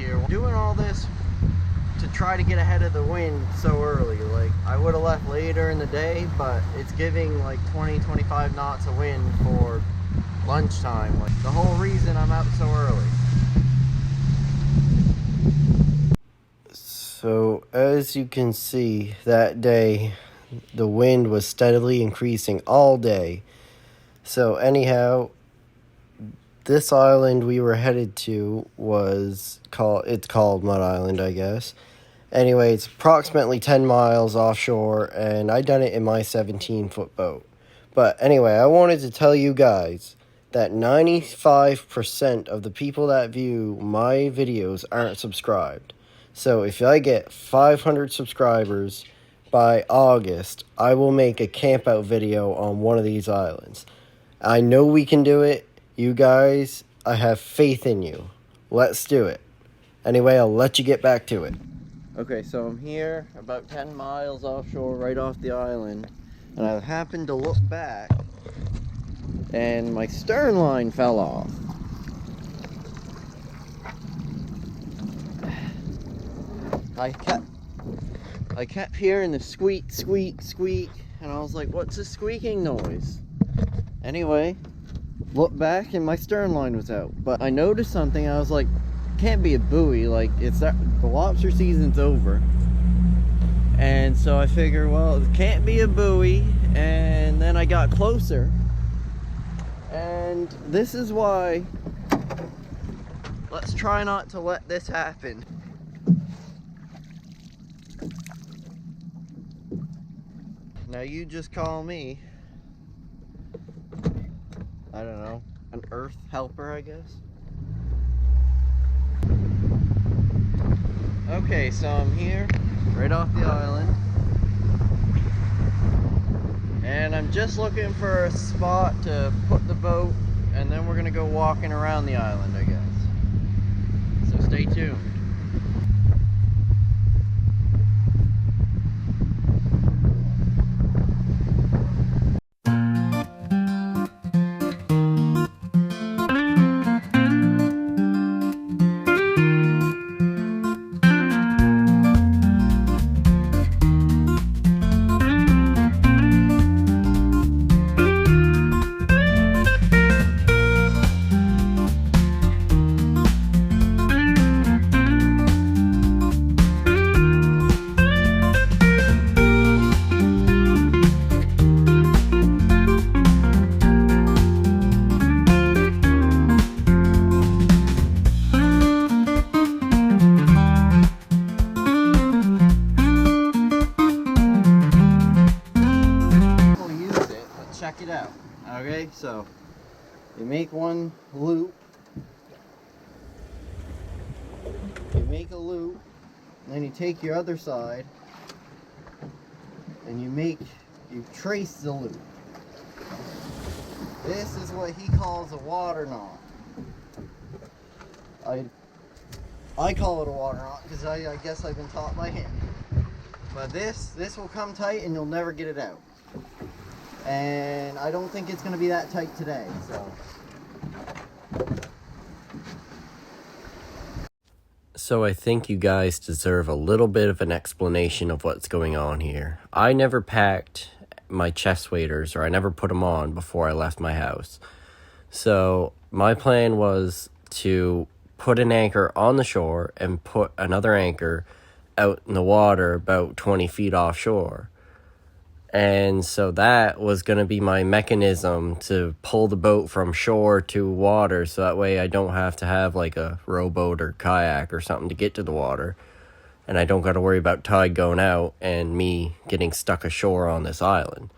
here. Doing all this to try to get ahead of the wind so early. Like, I would have left later in the day, but it's giving like 20-25 knots of wind for lunchtime. Like, the whole reason I'm out so early. So as you can see, that day the wind was steadily increasing all day. So anyhow, this island we were headed to was called Mud Island, I guess. Anyway, it's approximately 10 miles offshore, and I done it in my 17-foot boat. But anyway, I wanted to tell you guys that 95% of the people that view my videos aren't subscribed. So if I get 500 subscribers by August, I will make a camp out video on one of these islands. I know we can do it. You guys, I have faith in you. Let's do it. Anyway, I'll let you get back to it. Okay, so I'm here about 10 miles offshore, right off the island, and I happened to look back and my stern line fell off. I kept hearing the squeak, squeak, squeak, and I was like, what's a squeaking noise? Anyway, looked back and my stern line was out. But I noticed something, I was like, can't be a buoy, like, the lobster season's over. And so I figured, well, it can't be a buoy, and then I got closer. And this is why, let's try not to let this happen. Now you just call me, I don't know, an earth helper, I guess. Okay, so I'm here, right off the island, and I'm just looking for a spot to put the boat, and then we're gonna go walking around the island, I guess. So stay tuned. Check it out. Okay, so you make one loop, and then you take your other side and you trace the loop. This is what he calls a water knot. I call it a water knot because I guess I've been taught by him. But this will come tight and you'll never get it out. And I don't think it's going to be that tight today, So I think you guys deserve a little bit of an explanation of what's going on here. I never packed my chest waders, or I never put them on before I left my house. So my plan was to put an anchor on the shore and put another anchor out in the water about 20 feet offshore. And so that was going to be my mechanism to pull the boat from shore to water, so that way I don't have to have like a rowboat or kayak or something to get to the water. And I don't got to worry about tide going out and me getting stuck ashore on this island.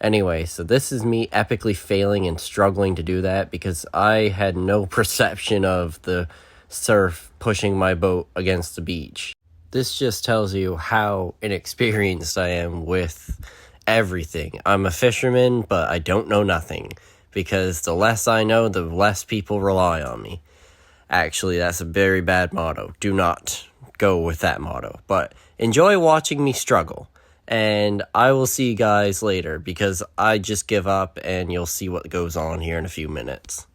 Anyway, so this is me epically failing and struggling to do that because I had no perception of the surf pushing my boat against the beach. This just tells you how inexperienced I am with everything. I'm a fisherman, but I don't know nothing, because the less I know, the less people rely on me. Actually, that's a very bad motto. Do not go with that motto. But enjoy watching me struggle, and I will see you guys later, because I just give up, and you'll see what goes on here in a few minutes.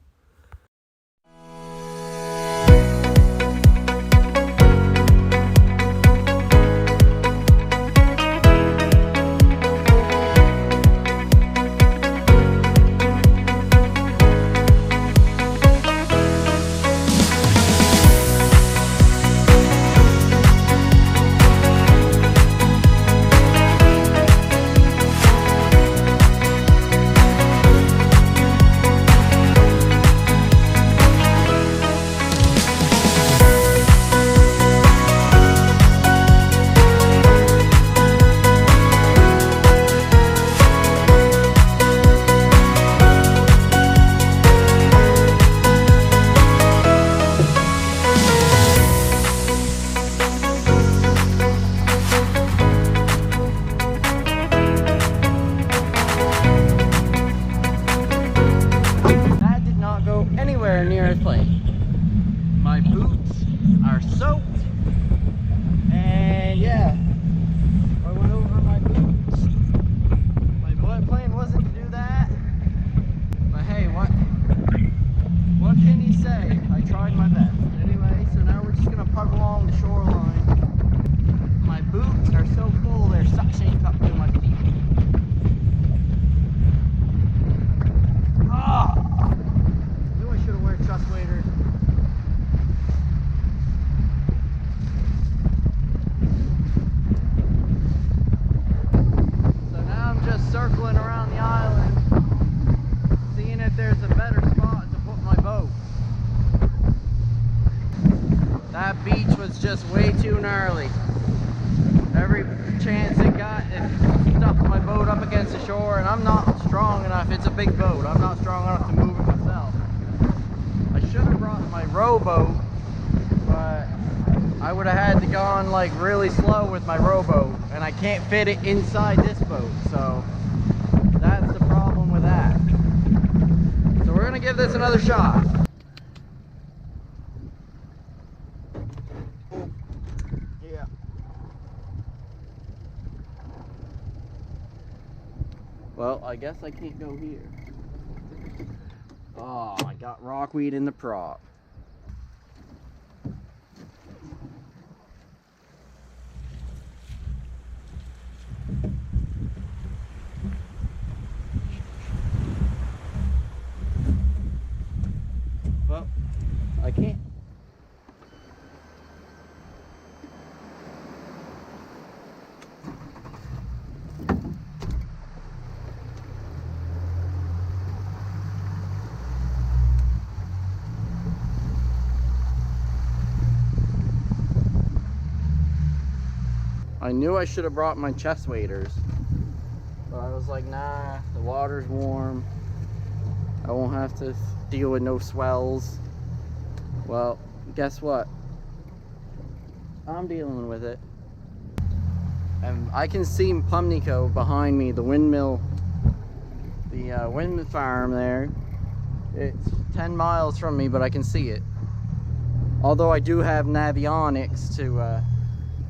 my boots are soaked. And yeah, I went over my boots. My plan wasn't to do that. But hey, what can you say? I tried my best. Anyway, so now we're just gonna pug along the shoreline. My boots are so full, they're suctioning up to my feet. Ah! Knew I should have worn chest waders. So now I'm just circling around the island, seeing if there's a better spot to put my boat. That beach was just way too gnarly. Every chance it got, it stuffed my boat up against the shore, and I'm not strong enough. It's a big boat. I'm not strong enough to move it myself. I should have brought my rowboat, but I would have had to gone like really slow with my rowboat, and I can't fit it inside this boat, so that's the problem with that. So we're gonna give this another shot. Yeah. Well, I guess I can't go here. Oh, I got rockweed in the prop. Well, I can't. I knew I should have brought my chest waders, but I was like, nah, the water's warm. I won't have to deal with no swells. Well, guess what? I'm dealing with it. And I can see Pumlico behind me, the windmill, the wind farm there. It's 10 miles from me, but I can see it. Although I do have navionics to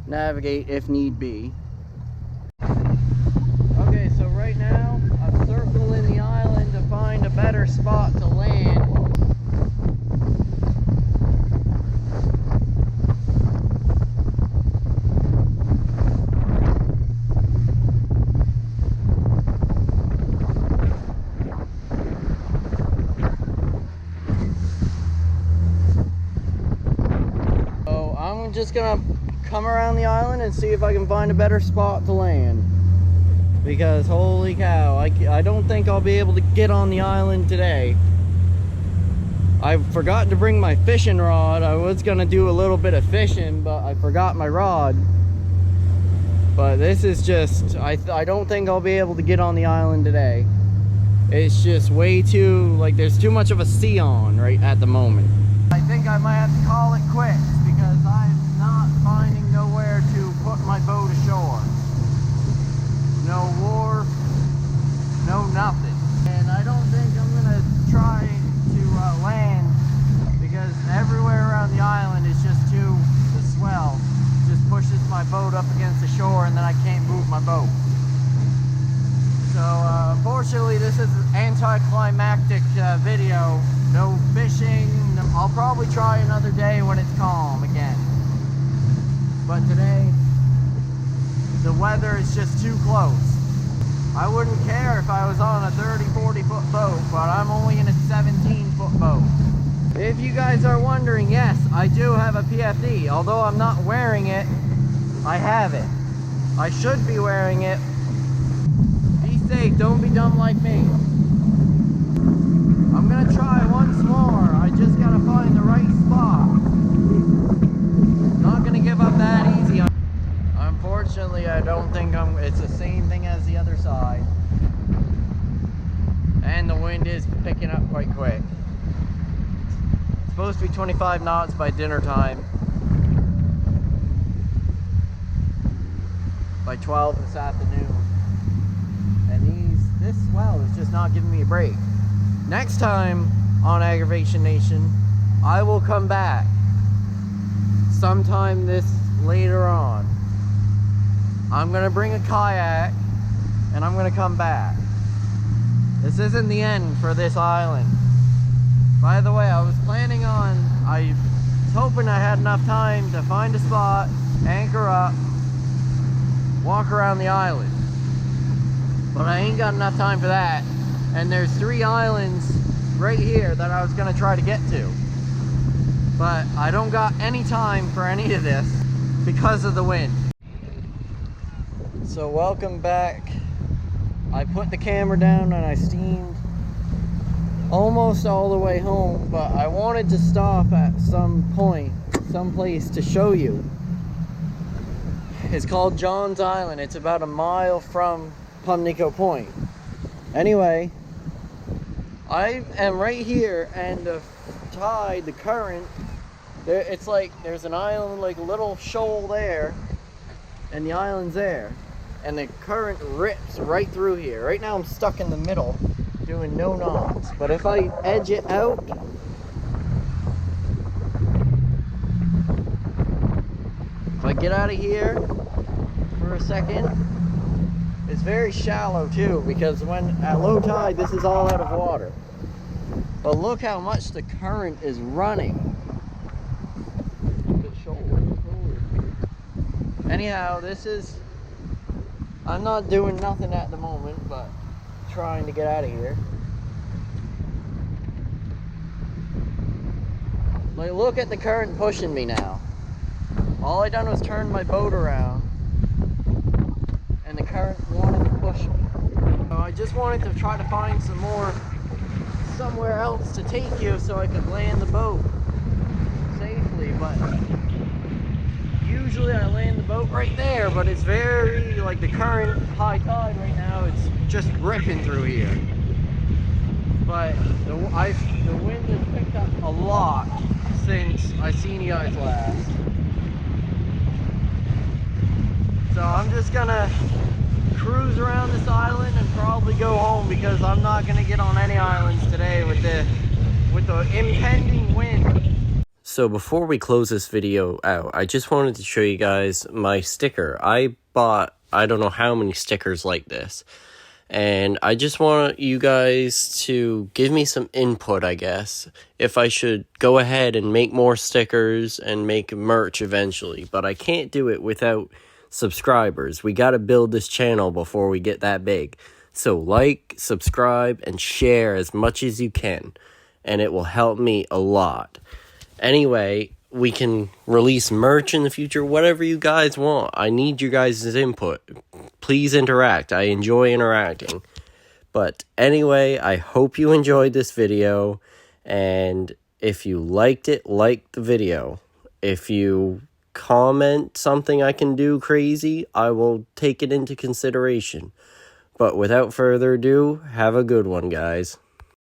navigate if need be. Okay, so right now I'm circling the island to find a better spot to land. So I'm just gonna come around the island and see if I can find a better spot to land, because holy cow, I don't think I'll be able to get on the island today. I forgot to bring my fishing rod. I was gonna do a little bit of fishing, but I forgot my rod. But this is just, I don't think I'll be able to get on the island today. It's just way too, like, there's too much of a sea on right at the moment. I think I might have to call it quits, because I'm not finding nowhere to put my boat ashore. No wharf, no nothing. And I don't think I'm gonna try to land, because everywhere around the island is just the swell just pushes my boat up against the shore, and then I can't move my boat. So unfortunately this is an anticlimactic video. No fishing. I'll probably try another day when it's calm again. But today, the weather is just too close. I wouldn't care if I was on a 30, 40 foot boat, but I'm only in a 17 foot boat. If you guys are wondering, yes, I do have a PFD. Although I'm not wearing it, I have it. I should be wearing it. Be safe, don't be dumb like me. I'm gonna try once more. I just gotta find the right spot. Not gonna give up that easy. Unfortunately, I don't think it's the same thing as the other side. And the wind is picking up quite quick. It's supposed to be 25 knots by dinner time. By 12 this afternoon. And this swell is just not giving me a break. Next time on Aggravation Nation, I will come back sometime this later on, I'm gonna bring a kayak and I'm gonna come back. This isn't the end for this island. By the way, I was hoping I had enough time to find a spot, anchor up, walk around the island. But I ain't got enough time for that. And there's 3 islands right here that I was gonna try to get to. But I don't got any time for any of this because of the wind. So welcome back. I put the camera down and I steamed almost all the way home, but I wanted to stop at some point, someplace to show you. It's called John's Island. It's about a mile from Pumlico Point. Anyway, I am right here, and the tide, the current, it's like there's an island, like a little shoal there, and the island's there, and the current rips right through here. Right now I'm stuck in the middle doing no knots, but if I edge it out, if I get out of here for a second, it's very shallow too, because when at low tide this is all out of water. But look how much the current is running. Anyhow, I'm not doing nothing at the moment, but trying to get out of here. Like, look at the current pushing me now. All I done was turn my boat around and the current wanted to push me. So I just wanted to try to find somewhere else to take you so I could land the boat safely, but usually I land the boat right there, but it's very, like, the current, high tide right now, it's just ripping through here. But the wind has picked up a lot since I seen you guys last. So I'm just gonna cruise around this island and probably go home, because I'm not gonna get on any islands today with the impending wind. So before we close this video out, I just wanted to show you guys my sticker. I bought, I don't know how many stickers like this. And I just want you guys to give me some input, I guess, if I should go ahead and make more stickers and make merch eventually. But I can't do it without subscribers. We got to build this channel before we get that big. So like, subscribe, and share as much as you can. And it will help me a lot. Anyway, we can release merch in the future, whatever you guys want. I need your guys' input. Please interact. I enjoy interacting. But anyway, I hope you enjoyed this video. And if you liked it, like the video. If you comment something I can do crazy, I will take it into consideration. But without further ado, have a good one, guys.